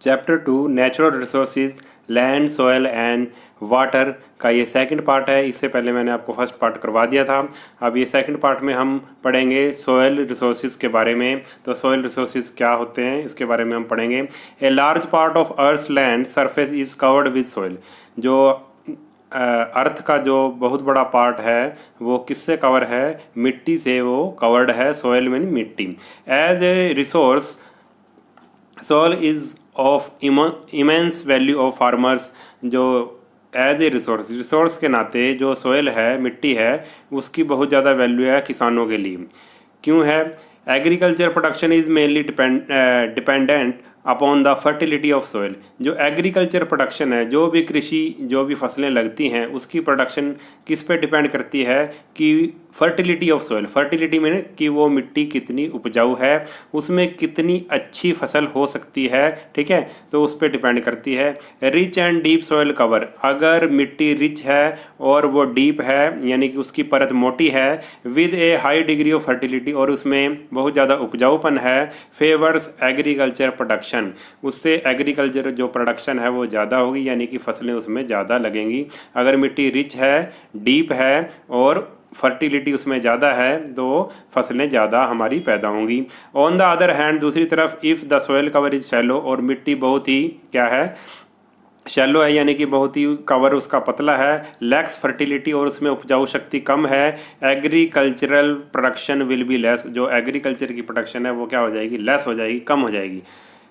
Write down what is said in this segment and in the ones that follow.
Chapter 2 natural resources land soil and water का ये second part है। इससे पहले मैंने आपको फर्स्ट पार्ट करवा दिया था। अब ये सेकंड पार्ट में हम पढ़ेंगे सॉयल रिसोर्सेज के बारे में। तो सॉयल रिसोर्सेज क्या होते हैं इसके बारे में हम पढ़ेंगे। A large part of earth land surface is covered with soil. जो अर्थ का जो बहुत बड़ा पार्ट है वो किससे कवर है? मिट्टी से वो कवर्ड है। सॉयल मीन मिट्टी। As a resource soil is of immense value of farmers. जो एज ए रिसोर्स के नाते जो सॉइल है, मिट्टी है, उसकी बहुत ज़्यादा वैल्यू है किसानों के लिए। क्यों है? Agriculture production is mainly dependent upon the fertility of soil. जो एग्रीकल्चर प्रोडक्शन है, जो भी कृषि, जो भी फसलें लगती हैं, उसकी प्रोडक्शन किस पे डिपेंड करती है? कि फर्टिलिटी ऑफ सॉइल। फर्टिलिटी में कि वो मिट्टी कितनी उपजाऊ है, उसमें कितनी अच्छी फसल हो सकती है। ठीक है, तो उस पर डिपेंड करती है। Rich and deep soil cover. अगर मिट्टी रिच है और वो डीप है, यानी कि उसकी परत मोटी है, with A high degree of fertility, और उसमें बहुत ज़्यादा उपजाऊपन है, फेवर्स एग्रीकल्चर प्रोडक्शन। उससे एग्रीकल्चर जो प्रोडक्शन है वो ज़्यादा होगी, यानी कि फसलें उसमें ज़्यादा लगेंगी। अगर मिट्टी रिच है, डीप है और फर्टिलिटी उसमें ज़्यादा है तो फसलें ज़्यादा हमारी पैदा होंगी। ऑन द अदर हैंड, दूसरी तरफ, if the soil cover is shallow, और मिट्टी बहुत ही क्या है? शैलो है, यानी कि बहुत ही कवर उसका पतला है, लैक्स फर्टिलिटी, और उसमें उपजाऊ शक्ति कम है, agricultural production will be less. जो एग्रीकल्चर की प्रोडक्शन है वो क्या हो जाएगी? लेस हो जाएगी, कम हो जाएगी।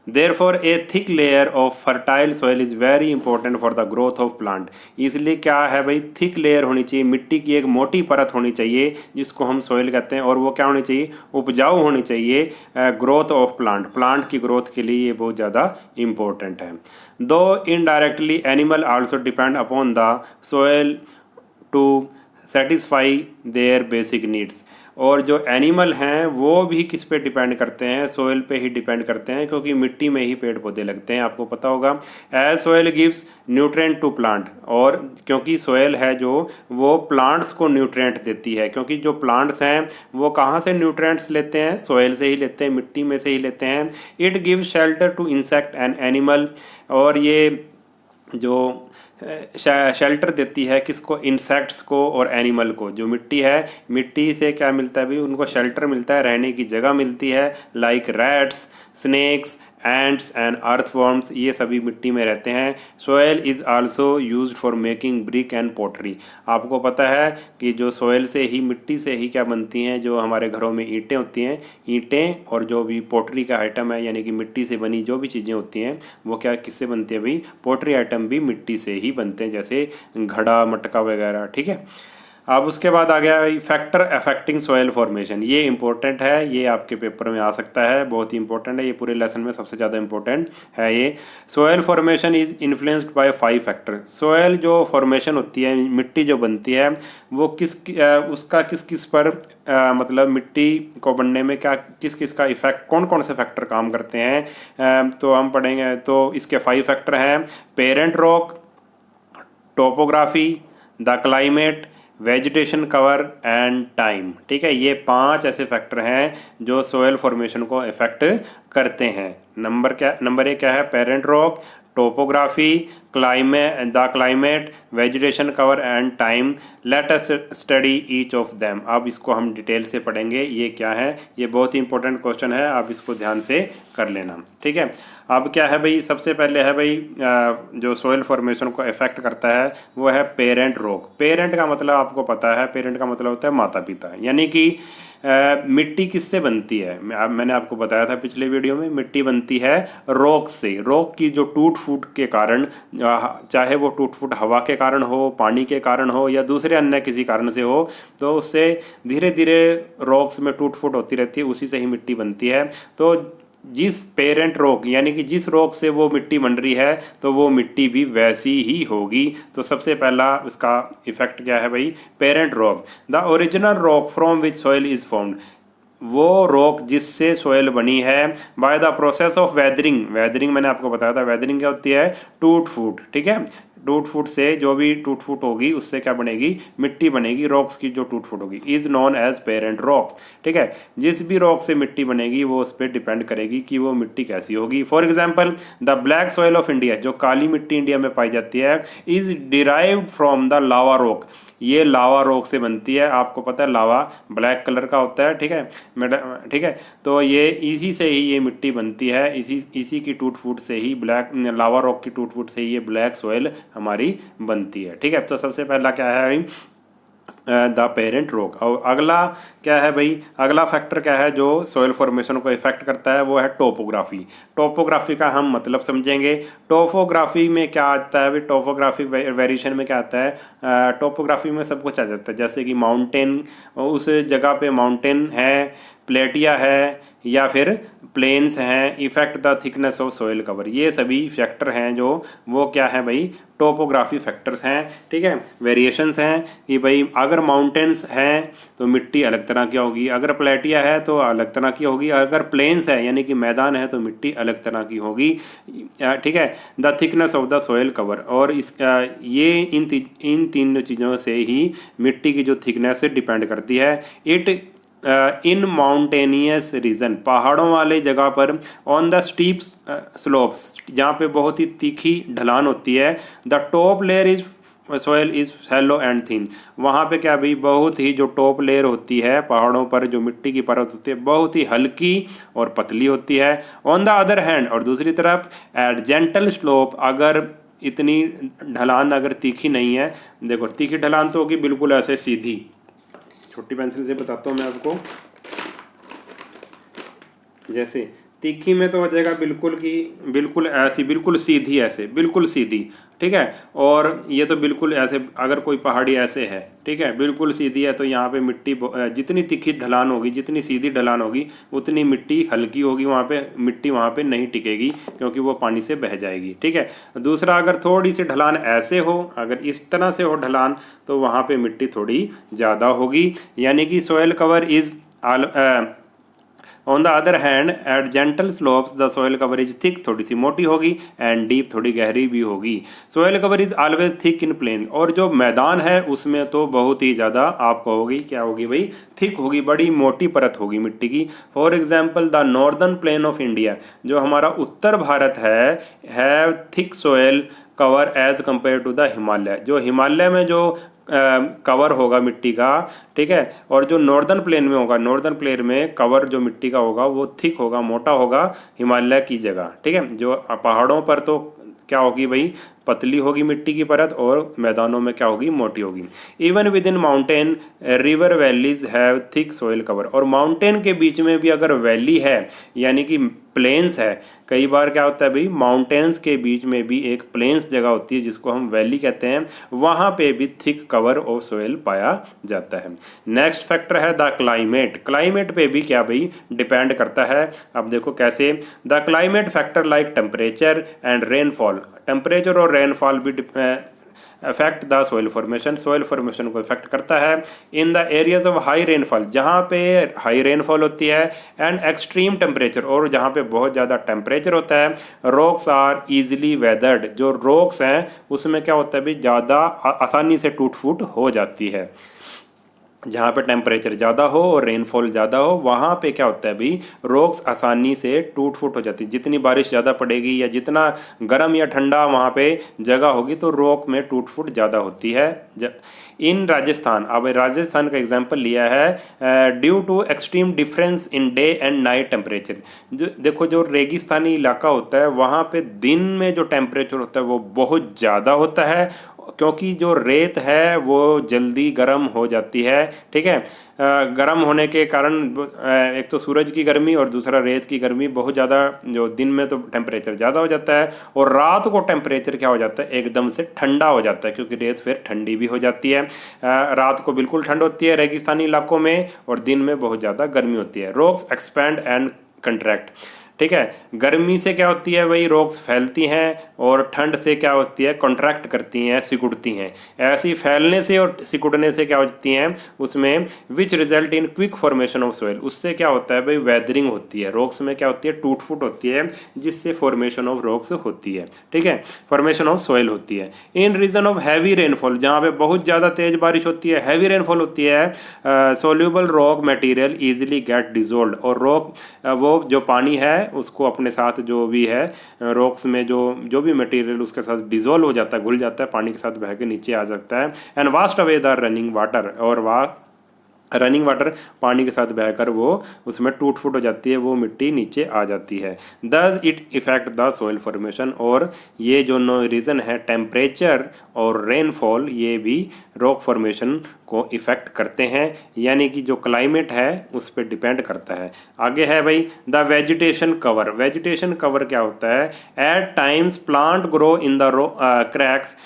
Therefore, a thick layer of fertile soil is very important for the growth of plant। इसलिए क्या है भाई? थिक लेयर होनी चाहिए, मिट्टी की एक मोटी परत होनी चाहिए जिसको हम सोइल कहते हैं, और वो क्या होनी चाहिए? उपजाऊ होनी चाहिए। ग्रोथ ऑफ प्लांट, प्लांट की ग्रोथ के लिए ये बहुत ज़्यादा इम्पोर्टेंट है। Though indirectly animal also depend upon the soil to satisfy their basic needs. और जो एनिमल हैं वो भी किस पे डिपेंड करते हैं? सोइल पे ही डिपेंड करते हैं, क्योंकि मिट्टी में ही पेड़ पौधे लगते हैं, आपको पता होगा। As soil gives nutrient to plant, और क्योंकि सोइल है जो वो प्लांट्स को न्यूट्रिएंट देती है, क्योंकि जो प्लांट्स हैं वो कहाँ से न्यूट्रिएंट्स लेते हैं? सोइल से ही लेते हैं, मिट्टी में से ही लेते हैं। It gives shelter to insect and animal, और ये जो शेल्टर देती है किसको? इंसेक्ट्स को और एनिमल को। जो मिट्टी है, मिट्टी से क्या मिलता है भी? उनको शेल्टर मिलता है, रहने की जगह मिलती है, like rats, snakes, ants and earthworms, ये सभी मिट्टी में रहते हैं। Soil is also used for making brick and pottery. आपको पता है कि जो सोयल से ही, मिट्टी से ही क्या बनती हैं? जो हमारे घरों में ईंटें होती हैं, ईंटें और जो भी पोटरी का आइटम है, यानी कि मिट्टी से बनी जो भी चीज़ें होती हैं वो क्या किससे बनती है भाई? पोटरी आइटम भी मिट्टी से ही बनते हैं, जैसे घड़ा, मटका वगैरह। ठीक है, अब उसके बाद आ गया फैक्टर अफेक्टिंग सॉइल फॉर्मेशन। ये इंपॉर्टेंट है, ये आपके पेपर में आ सकता है, बहुत ही इंपॉर्टेंट है, ये पूरे लेसन में सबसे ज़्यादा इंपॉर्टेंट है। ये soil formation is influenced by 5 factor. Soil जो फॉर्मेशन होती है, मिट्टी जो बनती है, वो उसका किस किस पर मतलब मिट्टी को बनने में क्या किस किस का इफेक्ट, कौन कौन से फैक्टर काम करते हैं? तो हम पढ़ेंगे। तो इसके 5 फैक्टर हैं: parent rock, topography, the climate, vegetation cover and time. ठीक है, ये 5 ऐसे फैक्टर हैं जो सोयल फॉर्मेशन को इफेक्ट करते हैं। नंबर 1 क्या है? Parent rock, topography, the climate, vegetation cover and time. Let us study each of them. अब इसको हम डिटेल से पढ़ेंगे, ये क्या है। ये बहुत ही इंपॉर्टेंट क्वेश्चन है, आप इसको ध्यान से कर लेना। ठीक है, अब क्या है भाई? सबसे पहले है भाई जो सोयल फॉर्मेशन को इफेक्ट करता है वो है पेरेंट रॉक। पेरेंट का मतलब आपको पता है, पेरेंट का मतलब होता है माता पिता, यानी कि मिट्टी किससे बनती है? मैंने आपको बताया था पिछले वीडियो में, मिट्टी बनती है रॉक से। रॉक की जो टूट फूट के कारण, चाहे वो टूट फूट हवा के कारण हो, पानी के कारण हो, या दूसरे अन्य किसी कारण से हो, तो उससे धीरे धीरे रॉक्स में टूट फूट होती रहती है, उसी से ही मिट्टी बनती है। तो जिस पेरेंट रॉक, यानी कि जिस रॉक से वो मिट्टी बन रही है, तो वो मिट्टी भी वैसी ही होगी। तो सबसे पहला इसका इफेक्ट क्या है भाई? Parent rock. The original rock from which soil is formed. वो रॉक जिससे सॉइल बनी है by the process of weathering. Weathering मैंने आपको बताया था, वेदरिंग क्या होती है? टूट फूट। ठीक है, टूट फूट से जो भी टूट फूट होगी उससे क्या बनेगी, मिट्टी बनेगी, रॉक्स की जो टूट फूट होगी, is known as parent rock. ठीक है, जिस भी रॉक से मिट्टी बनेगी वो उस पर डिपेंड करेगी कि वो मिट्टी कैसी होगी। For example the black soil of India, जो काली मिट्टी इंडिया में पाई जाती है, is derived from the lava rock, ये लावा रॉक से बनती है। आपको पता है लावा ब्लैक कलर का होता है। ठीक है ठीक है, तो ये इसी से ही ये मिट्टी बनती है, इसी की टूट फूट से ही, ब्लैक लावा रॉक की टूट फूट से ही ये ब्लैक सॉइल हमारी बनती है। ठीक है, तो सबसे पहला क्या है भाई, द पेरेंट रॉक। और अगला क्या है भाई, अगला फैक्टर क्या है जो सॉइल फॉर्मेशन को इफेक्ट करता है, वो है टोपोग्राफी। टोपोग्राफी का हम मतलब समझेंगे। टोपोग्राफी में क्या आता है भाई, टोपोग्राफी वेरिएशन में क्या आता है, टोपोग्राफी में सब कुछ आ जाता है, जैसे कि माउंटेन, उस जगह पे माउंटेन है, प्लेटिया है या फिर प्लेन्स हैं, effect the thickness of soil cover, ये सभी फैक्टर हैं जो वो क्या है भाई, टोपोग्राफी फैक्टर्स हैं। ठीक है, वेरिएशंस हैं कि भाई अगर माउंटेन्स हैं तो मिट्टी अलग तरह की होगी, अगर प्लेटिया है तो अलग तरह की होगी, अगर प्लेन्स है यानी कि मैदान है तो मिट्टी अलग तरह की होगी। ठीक है, the thickness of the soil cover, और इस ये इन तीन चीज़ों से ही मिट्टी की जो थिकनेस डिपेंड करती है। इट इन माउंटेनियस रीजन, पहाड़ों वाले जगह पर, ऑन द स्टीप स्लोप्स, जहाँ पे बहुत ही तीखी ढलान होती है, the top layer is soil is shallow and thin, वहाँ पे क्या भाई बहुत ही जो टॉप लेयर होती है पहाड़ों पर, जो मिट्टी की परत होती है बहुत ही हल्की और पतली होती है। ऑन द अदर हैंड, और दूसरी तरफ एट जेंटल स्लोप, अगर इतनी ढलान अगर तीखी नहीं है, देखो तीखी ढलान तो होगी बिल्कुल ऐसे सीधी, छोटी पेंसिल से बताता हूँ मैं आपको, जैसे तीखी में तो हो जाएगा बिल्कुल की बिल्कुल ऐसी, बिल्कुल सीधी ऐसे, बिल्कुल सीधी। ठीक है, और ये तो बिल्कुल ऐसे, अगर कोई पहाड़ी ऐसे है, ठीक है बिल्कुल सीधी है, तो यहाँ पे मिट्टी जितनी तीखी ढलान होगी, जितनी सीधी ढलान होगी, उतनी मिट्टी हल्की होगी, वहाँ पे मिट्टी वहाँ पे नहीं टिकेगी क्योंकि वो पानी से बह जाएगी। ठीक है, दूसरा अगर थोड़ी सी ढलान ऐसे हो, अगर इस तरह से हो ढलान, तो वहाँ पे मिट्टी थोड़ी ज़्यादा होगी, यानी कि soil cover is on the other hand eight gentle slopes the soil cover is thick, थोड़ी सी मोटी होगी, एंड डीप, थोड़ी गहरी भी होगी। Soil cover is always thick in plain, और जो मैदान है उसमें तो बहुत ही ज़्यादा आपको होगी, क्या होगी भाई, थिक होगी, बड़ी मोटी परत होगी मिट्टी की। For example the northern plain of India, जो हमारा उत्तर भारत है thick soil cover as compare to the Himalaya, जो हिमालय में जो कवर होगा मिट्टी का, ठीक है, और जो नॉर्दर्न प्लेन में होगा, नॉर्दर्न प्लेन में कवर जो मिट्टी का होगा वो थिक होगा, मोटा होगा हिमालय की जगह। ठीक है, जो पहाड़ों पर तो क्या होगी भाई, पतली होगी मिट्टी की परत, और मैदानों में क्या होगी, मोटी होगी। Even with in mountain river valleys have thick soil cover, और माउंटेन के बीच में भी अगर वैली है यानी कि प्लेन्स है, कई बार क्या होता है भाई, माउंटेन्स के बीच में भी एक प्लेन्स जगह होती है जिसको हम वैली कहते हैं, वहाँ पे भी थिक कवर ऑफ सॉइल पाया जाता है। नेक्स्ट फैक्टर है द क्लाइमेट, क्लाइमेट पे भी क्या भाई डिपेंड करता है। अब देखो कैसे, the climate factor like temperature and rainfall, temperature और रेनफॉल भी affect the soil formation, soil formation को इफेक्ट करता है। In the areas of high rainfall, जहाँ पे हाई रेनफॉल होती है, एंड एक्सट्रीम टेम्परेचर, और जहाँ पे बहुत ज़्यादा टेम्परेचर होता है, रॉक्स आर इजीली वेदर्ड, जो रॉक्स हैं उसमें क्या होता है भी ज़्यादा आसानी से टूट फूट हो जाती है। जहाँ पे टेम्परेचर ज़्यादा हो और रेनफॉल ज़्यादा हो, वहाँ पे क्या होता है भाई, रॉक्स आसानी से टूट फूट हो जाती है। जितनी बारिश ज़्यादा पड़ेगी या जितना गर्म या ठंडा वहाँ पे जगह होगी, तो रॉक में टूट फूट ज़्यादा होती है। इन राजस्थान, अब राजस्थान का एग्जांपल लिया है, due to extreme difference in day and night temperature, जो देखो जो रेगिस्तानी इलाका होता है वहाँ पे दिन में जो टेम्परेचर होता है वो बहुत ज़्यादा होता है, क्योंकि जो रेत है वो जल्दी गर्म हो जाती है। ठीक है, गर्म होने के कारण एक तो सूरज की गर्मी और दूसरा रेत की गर्मी बहुत ज़्यादा, जो दिन में तो टेम्परेचर ज़्यादा हो जाता है, और रात को टेम्परेचर क्या हो जाता है, एकदम से ठंडा हो जाता है, क्योंकि रेत फिर ठंडी भी हो जाती है। रात को बिल्कुल ठंड होती है रेगिस्तानी इलाकों में, और दिन में बहुत ज़्यादा गर्मी होती है। रॉक्स एक्सपैंड एंड कंट्रैक्ट, ठीक है। गर्मी से क्या होती है भाई, रॉक्स फैलती हैं, और ठंड से क्या होती है, कॉन्ट्रैक्ट करती हैं, सिकुड़ती हैं। ऐसी फैलने से और सिकुड़ने से क्या होती हैं उसमें, which result in quick formation of soil, उससे क्या होता है भाई, वेदरिंग होती है, रॉक्स में क्या होती है, टूट फूट होती है, जिससे फॉर्मेशन ऑफ रॉक्स होती है। ठीक है, फॉर्मेशन ऑफ सोइल होती है। इन रीजन ऑफ हैवी रेनफॉल, जहाँ पे बहुत ज़्यादा तेज बारिश होती है, हैवी रेनफॉल होती है, soluble rock material easily get dissolve, और रॉक वो जो पानी है उसको अपने साथ जो भी है रॉक्स में जो भी मटेरियल उसके साथ डिजोल्व हो जाता है, घुल जाता है, पानी के साथ बह के नीचे आ सकता है। And vast away the running water, और रनिंग वाटर पानी के साथ बहकर वो उसमें टूट फूट हो जाती है, वो मिट्टी नीचे आ जाती है। Thus it effect the soil formation, और ये जो रीज़न है टेम्परेचर और रेनफॉल, ये भी रॉक फॉर्मेशन को इफ़ेक्ट करते हैं, यानी कि जो क्लाइमेट है उस पर डिपेंड करता है। आगे है भाई the vegetation cover. Vegetation cover क्या होता है, at times plant grow in the cracks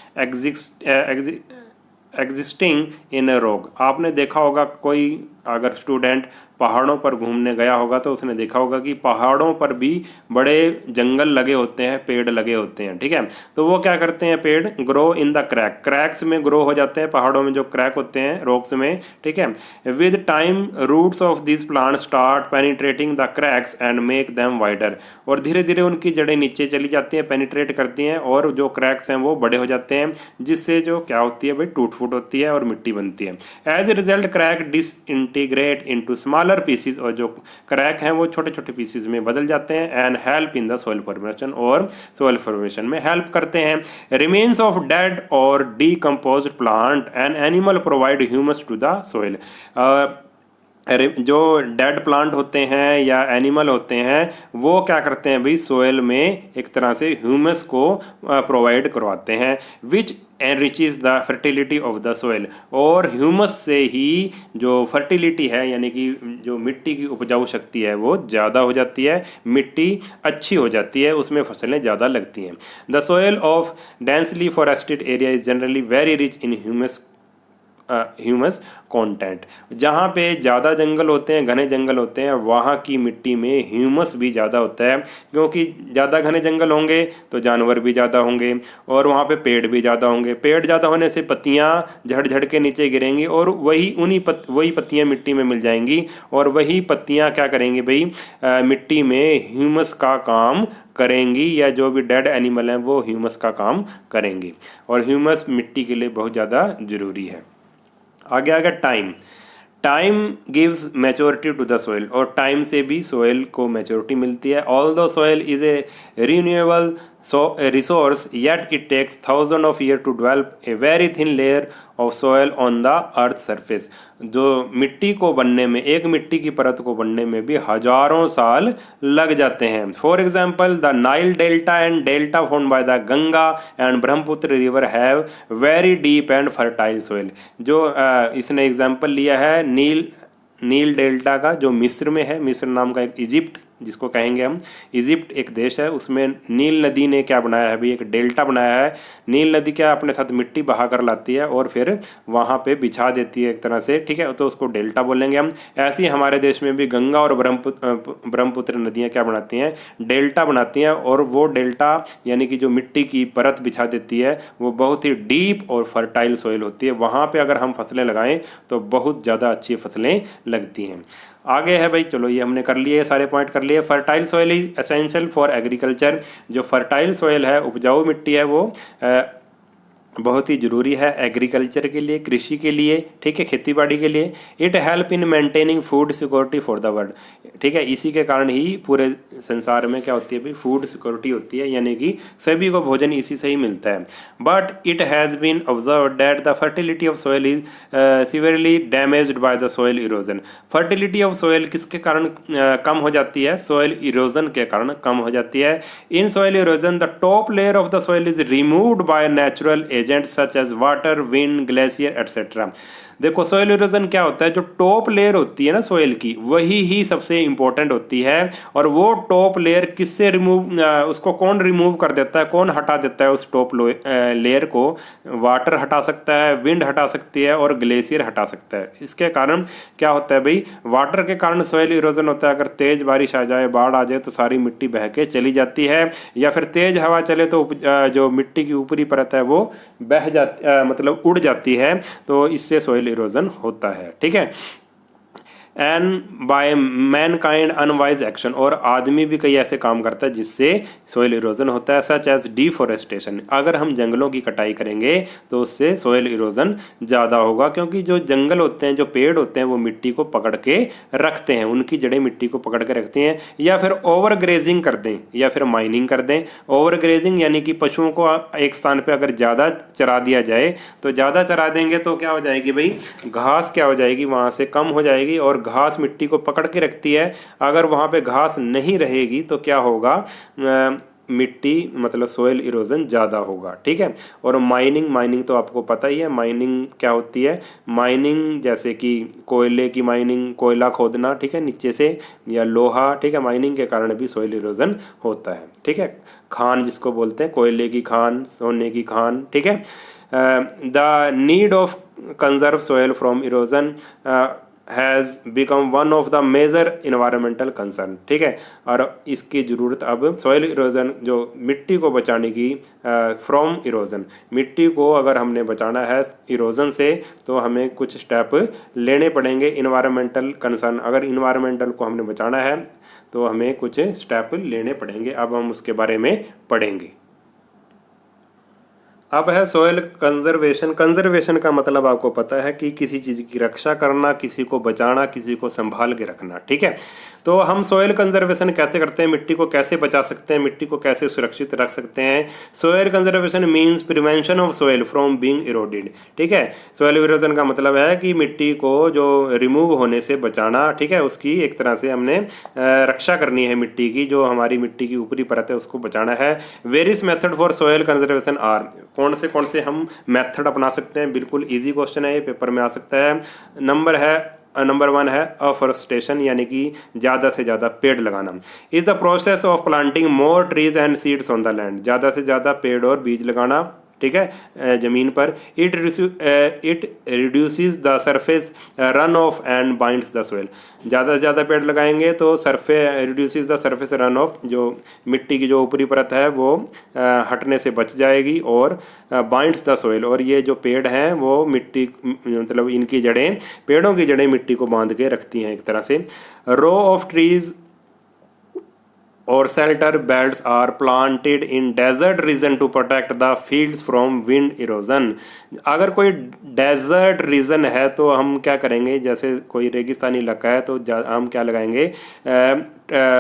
existing in a rock. आपने देखा होगा, कोई अगर स्टूडेंट पहाड़ों पर घूमने गया होगा तो उसने देखा होगा कि पहाड़ों पर भी बड़े जंगल लगे होते हैं, पेड़ लगे होते हैं। ठीक है, तो वो क्या करते हैं, पेड़ ग्रो इन द क्रैक्स में ग्रो हो जाते हैं, पहाड़ों में जो क्रैक होते हैं रॉक्स में। ठीक है, with time roots of this plant start penetrating the cracks and make them wider, और धीरे धीरे उनकी जड़ें नीचे चली जाती हैं, पेनिट्रेट करती हैं, और जो क्रैक्स हैं वो बड़े हो जाते हैं, जिससे जो क्या होती है भाई, टूट फूट होती है और मिट्टी बनती है। As a result crack disintegrate into smaller pieces, और जो क्रैक हैं वो छोटे छोटे पीसीज में बदल जाते हैं। And help in the soil formation, और सोइल फॉर्मेशन में हेल्प करते हैं। रिमेन्स ऑफ डेड और decomposed plant and animal provide humus to the soil. जो डेड प्लांट होते हैं या एनिमल होते हैं वो क्या करते हैं भाई, सोयल में एक तरह से ह्यूमस को प्रोवाइड करवाते हैं, which enriches the fertility of the soil, और ह्यूमस से ही जो फर्टिलिटी है, यानी कि जो मिट्टी की उपजाऊ शक्ति है वो ज़्यादा हो जाती है, मिट्टी अच्छी हो जाती है, उसमें फसलें ज़्यादा लगती हैं। The soil of densely forested area is generally very rich in humus content. जहाँ पे ज़्यादा जंगल होते हैं, घने जंगल होते हैं, वहाँ की मिट्टी में ह्यूमस भी ज़्यादा होता है, क्योंकि ज़्यादा घने जंगल होंगे तो जानवर भी ज़्यादा होंगे, और वहाँ पे पेड़ भी ज़्यादा होंगे। पेड़ ज़्यादा होने से पत्तियाँ झड़ झड़ के नीचे गिरेंगी, और वही पत्तियाँ मिट्टी में मिल जाएंगी, और वही पत्तियाँ क्या करेंगी भाई, मिट्टी में ह्यूमस का काम करेंगी, या जो भी डेड एनिमल हैं वो ह्यूमस का काम करेंगी, और ह्यूमस मिट्टी के लिए बहुत ज़्यादा ज़रूरी है। आगे आगे time gives maturity to the soil, और टाइम से भी सोइल को मैच्योरिटी मिलती है। All the soil is a renewable resource, yet it takes thousand of year to develop a very thin layer of soil on the earth surface. जो मिट्टी को बनने में, एक मिट्टी की परत को बनने में भी हजारों साल लग जाते हैं। For example the Nile delta and delta formed by the Ganga and Brahmaputra river have very deep and fertile soil. जो इसने एग्जाम्पल लिया है नील डेल्टा का, जो मिस्र में है, मिस्र नाम का एक इजिप्ट जिसको कहेंगे हम, इजिप्ट एक देश है, उसमें नील नदी ने क्या बनाया है भाई, एक डेल्टा बनाया है। नील नदी क्या अपने साथ मिट्टी बहा कर लाती है और फिर वहाँ पे बिछा देती है एक तरह से, ठीक है, तो उसको डेल्टा बोलेंगे हम। ऐसे ही हमारे देश में भी गंगा और ब्रह्मपुत्र नदियाँ क्या बनाती हैं, डेल्टा बनाती हैं, और वो डेल्टा यानी कि जो मिट्टी की परत बिछा देती है वो बहुत ही डीप और फर्टाइल सोइल होती है। वहाँ पर अगर हम फसलें लगाएं तो बहुत ज़्यादा अच्छी फसलें लगती हैं। आगे है भाई, चलो ये हमने कर लिए, सारे पॉइंट कर लिए। Fertile soil is essential for agriculture. जो फर्टाइल सॉइल है, उपजाऊ मिट्टी है, वो बहुत ही ज़रूरी है एग्रीकल्चर के लिए, कृषि के लिए, ठीक है, खेती बाड़ी के लिए। It help in maintaining food security for the world, ठीक है, इसी के कारण ही पूरे संसार में क्या होती है भाई, फूड सिक्योरिटी होती है, यानी कि सभी को भोजन इसी से ही मिलता है। But it has been observe that the fertility of soil is severely damaged by the soil erosion. Fertility of soil किसके कारण कम हो जाती है, सॉइल इरोजन के कारण कम हो जाती है। In soil erosion the top layer of the soil is removed by natural agent such as water, wind, glacier etcetera. देखो सोयल इरोजन क्या होता है, जो टॉप लेयर होती है ना सोयल की, वही ही सबसे इंपॉर्टेंट होती है। और वो टॉप लेयर किससे रिमूव, उसको कौन रिमूव कर देता है, कौन हटा देता है उस टॉप लेयर को? वाटर हटा सकता है, विंड हटा सकती है और ग्लेशियर हटा सकता है। इसके कारण क्या होता है भाई, वाटर के कारण सोयल इरोजन होता है। अगर तेज बारिश आ जाए, बाढ़ आ जाए तो सारी मिट्टी बह के चली जाती है, या फिर तेज हवा चले तो जो मिट्टी की ऊपरी परत है वो बह जाती, मतलब उड़ जाती है। तो इससे सोयल इरोजन होता है। ठीक है। And by mankind unwise action, और आदमी भी कई ऐसे काम करता है जिससे सोयल इरोजन होता है, सच एज डिफॉरेस्टेशन। अगर हम जंगलों की कटाई करेंगे तो उससे सोयल इरोजन ज़्यादा होगा, क्योंकि जो जंगल होते हैं, जो पेड़ होते हैं, वो मिट्टी को पकड़ के रखते हैं, उनकी जड़ें मिट्टी को पकड़ के रखती हैं। या फिर ओवर ग्रेजिंग कर दें या फिर माइनिंग कर दें। ओवर ग्रेजिंग यानी कि पशुओं को एक स्थान पर अगर ज़्यादा चरा दिया जाए, तो ज़्यादा चरा देंगे तो क्या हो जाएगी भाई, घास क्या हो जाएगी, वहाँ से कम हो जाएगी, और घास मिट्टी को पकड़ के रखती है। अगर वहाँ पे घास नहीं रहेगी तो क्या होगा, मिट्टी मतलब सोयल इरोजन ज़्यादा होगा। ठीक है। और माइनिंग तो आपको पता ही है, माइनिंग क्या होती है। माइनिंग जैसे कि कोयले की माइनिंग, कोयला खोदना, ठीक है, नीचे से, या लोहा, ठीक है, माइनिंग के कारण भी सोयल इरोजन होता है। ठीक है। खान जिसको बोलते हैं, कोयले की खान, सोने की खान। ठीक है। The need of conserve soil from erosion has become one of the major environmental concern. ठीक है। और इसकी ज़रूरत अब सॉइल इरोजन, जो मिट्टी को बचाने की, फ्रॉम इरोजन, मिट्टी को अगर हमने बचाना है इरोजन से तो हमें कुछ स्टेप लेने पड़ेंगे। इन्वायरमेंटल कंसर्न, अगर इन्वायरमेंटल को हमने बचाना है तो हमें कुछ स्टेप लेने पड़ेंगे। अब हम उसके बारे में पढ़ेंगे। अब है सोयल कंजर्वेशन। कंजर्वेशन का मतलब आपको पता है कि किसी चीज़ की रक्षा करना, किसी को बचाना, किसी को संभाल के रखना। ठीक है। तो हम सोयल कंजर्वेशन कैसे करते हैं, मिट्टी को कैसे बचा सकते हैं, मिट्टी को कैसे सुरक्षित रख सकते हैं। Soil conservation means prevention of soil from being eroded. ठीक है। सोयल इरोजन का मतलब है कि मिट्टी को जो रिमूव होने से बचाना। ठीक है। उसकी एक तरह से हमने रक्षा करनी है, मिट्टी की, जो हमारी मिट्टी की ऊपरी परत है उसको बचाना है। Various method for soil conservation are, कौन से हम मेथड अपना सकते हैं। बिल्कुल इजी क्वेश्चन है, ये पेपर में आ सकता है। नंबर 1 है अफॉरेस्टेशन, यानी कि ज़्यादा से ज़्यादा पेड़ लगाना। Is the process of planting more trees and seeds on the land, ज़्यादा से ज़्यादा पेड़ और बीज लगाना। ठीक है, ज़मीन पर। It reduces the surface run of and binds the soil, ज़्यादा से ज़्यादा पेड़ लगाएंगे तो reduces the surface run of, जो मिट्टी की जो ऊपरी परत है वो हटने से बच जाएगी, और बाइंड्स द सोइल, और ये जो पेड़ हैं वो मिट्टी, मतलब इनकी जड़ें, पेड़ों की जड़ें मिट्टी को बांध के रखती हैं एक तरह से। रो ऑफ ट्रीज और shelter belts are planted in desert region to protect the fields from wind erosion. अगर कोई डेजर्ट रीजन है तो हम क्या करेंगे, जैसे कोई रेगिस्तानी इलाका है तो हम क्या लगाएंगे,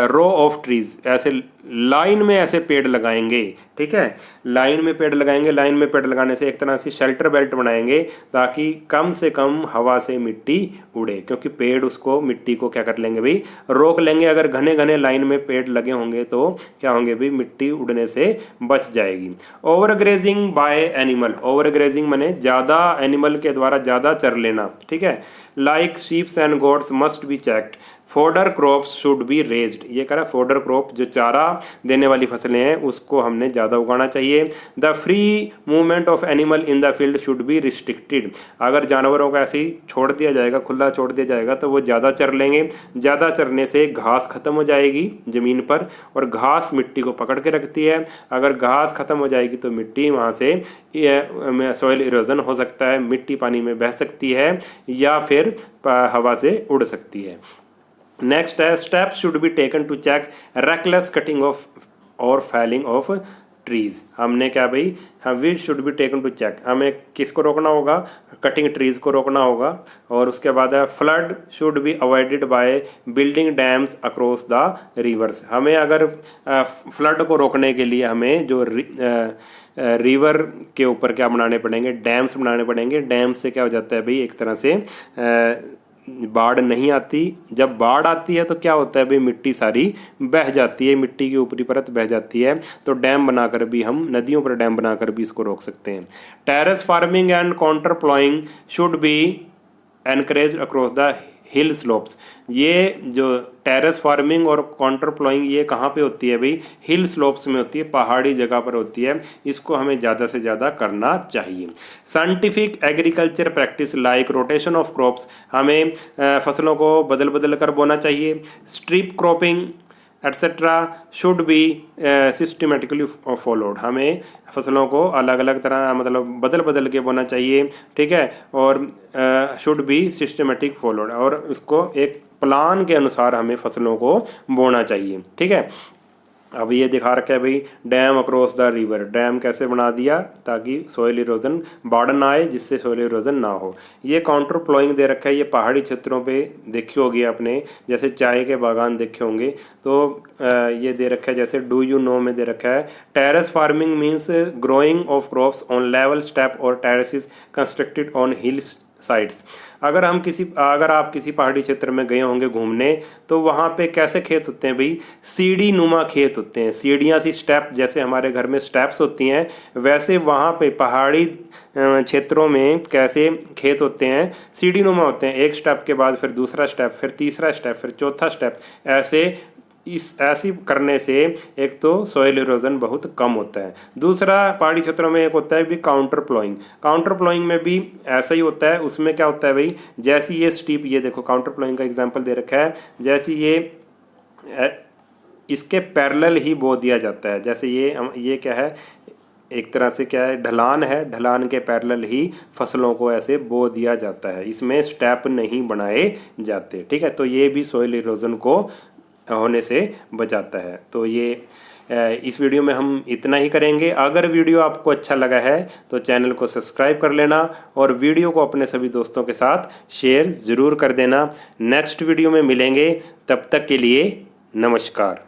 रो ऑफ ट्रीज, ऐसे लाइन में ऐसे पेड़ लगाएंगे। ठीक है, लाइन में पेड़ लगाएंगे। लाइन में पेड़ लगाने से एक तरह से शेल्टर बेल्ट बनाएंगे ताकि कम से कम हवा से मिट्टी उड़े, क्योंकि पेड़ उसको, मिट्टी को क्या कर लेंगे भाई, रोक लेंगे। अगर घने घने लाइन में पेड़ लगे होंगे तो क्या होंगे भाई, मिट्टी उड़ने से बच जाएगी। Over grazing by animal, over grazing माने ज़्यादा एनिमल के द्वारा ज़्यादा चर लेना। ठीक है। Like sheeps and goats must be checked, fodder crops should be raised, ये कह रहा है फोडर क्रॉप, जो चारा देने वाली फसलें हैं उसको हमने ज़्यादा उगाना चाहिए। The free movement of animal in the field should be restricted, अगर जानवरों को ऐसे ही छोड़ दिया जाएगा, खुला छोड़ दिया जाएगा तो वो ज़्यादा चर लेंगे। ज़्यादा चरने से घास खत्म हो जाएगी ज़मीन पर, और घास मिट्टी को पकड़ के रखती है। अगर घास खत्म हो जाएगी तो मिट्टी वहाँ से सॉइल इरोजन हो सकता है, मिट्टी पानी में बह सकती है या फिर हवा से उड़ सकती है। नेक्स्ट है steps should be taken to check reckless cutting of और फैलिंग ऑफ ट्रीज। हमने क्या भाई, हम we should be taken to check, हमें किसको रोकना होगा, कटिंग ट्रीज को रोकना होगा। और उसके बाद है flood should be avoided by building dams across the reverse. हमें अगर फ्लड को रोकने के लिए हमें जो रिवर के ऊपर क्या बनाने पड़ेंगे, डैम्स बनाने पड़ेंगे। डैम से क्या हो जाता है भाई, एक तरह से बाढ़ नहीं आती। जब बाढ़ आती है तो क्या होता है भाई, मिट्टी सारी बह जाती है, मिट्टी की ऊपरी परत बह जाती है। तो डैम बनाकर भी हम, नदियों पर डैम बनाकर भी इसको रोक सकते हैं। Terrace farming and counter ploughing should be encourage across the hill slopes. ये जो टेरेस फार्मिंग और काउंटर प्लॉइंग ये कहाँ पे होती है भाई, हिल स्लोप्स में होती है, पहाड़ी जगह पर होती है। इसको हमें ज़्यादा से ज़्यादा करना चाहिए। Scientific agriculture practice like rotation of crops, हमें फसलों को बदल बदल कर बोना चाहिए। Strip cropping etcetera should be systematically followed, हमें फसलों को अलग अलग तरह मतलब बदल बदल के बोना चाहिए, ठीक है। और शुड बी सिस्टमेटिक फॉलोड, और उसको एक प्लान के अनुसार हमें फसलों को बोना चाहिए, ठीक है। अब ये दिखा रखा है भाई, dam across the river, dam कैसे बना दिया ताकि सोइल इरोजन, बाढ़ ना आए, जिससे सोइल इरोजन ना हो। ये काउंटर प्लॉइंग दे रखा है, ये पहाड़ी क्षेत्रों पे देखी होगी आपने, जैसे चाय के बागान देखे होंगे। तो ये दे रखा है, जैसे डू यू नो में दे रखा है, terrace farming means growing of crops on level step और terraces constructed on hills sides. अगर आप किसी पहाड़ी क्षेत्र में गए होंगे घूमने, तो वहाँ पे कैसे खेत होते हैं भाई, सीढ़ी नुमा खेत होते हैं, सीढ़ियाँ सी, स्टेप, जैसे हमारे घर में स्टेप्स होती हैं, वैसे वहाँ पे पहाड़ी क्षेत्रों में कैसे खेत होते हैं, सीढ़ी नुमा होते हैं। एक स्टेप के बाद फिर दूसरा स्टेप, फिर तीसरा स्टेप, फिर चौथा स्टेप, ऐसी करने से एक तो सॉइल इरोजन बहुत कम होता है। दूसरा पहाड़ी क्षेत्रों में एक होता है भी काउंटर प्लॉइंग। काउंटर प्लॉइंग में भी ऐसा ही होता है। उसमें क्या होता है भाई, जैसी ये स्टीप, ये देखो काउंटर प्लॉइंग का एग्जांपल दे रखा है, जैसी ये इसके पैरेलल ही बो दिया जाता है। जैसे ये क्या है, एक तरह से क्या है, ढलान है, ढलान के पैरेलल ही फसलों को ऐसे बो दिया जाता है, इसमें स्टेप नहीं बनाए जाते, ठीक है। तो ये भी सॉइल इरोजन को होने से बचाता है। तो ये इस वीडियो में हम इतना ही करेंगे। अगर वीडियो आपको अच्छा लगा है तो चैनल को सब्सक्राइब कर लेना और वीडियो को अपने सभी दोस्तों के साथ शेयर ज़रूर कर देना। नेक्स्ट वीडियो में मिलेंगे, तब तक के लिए नमस्कार।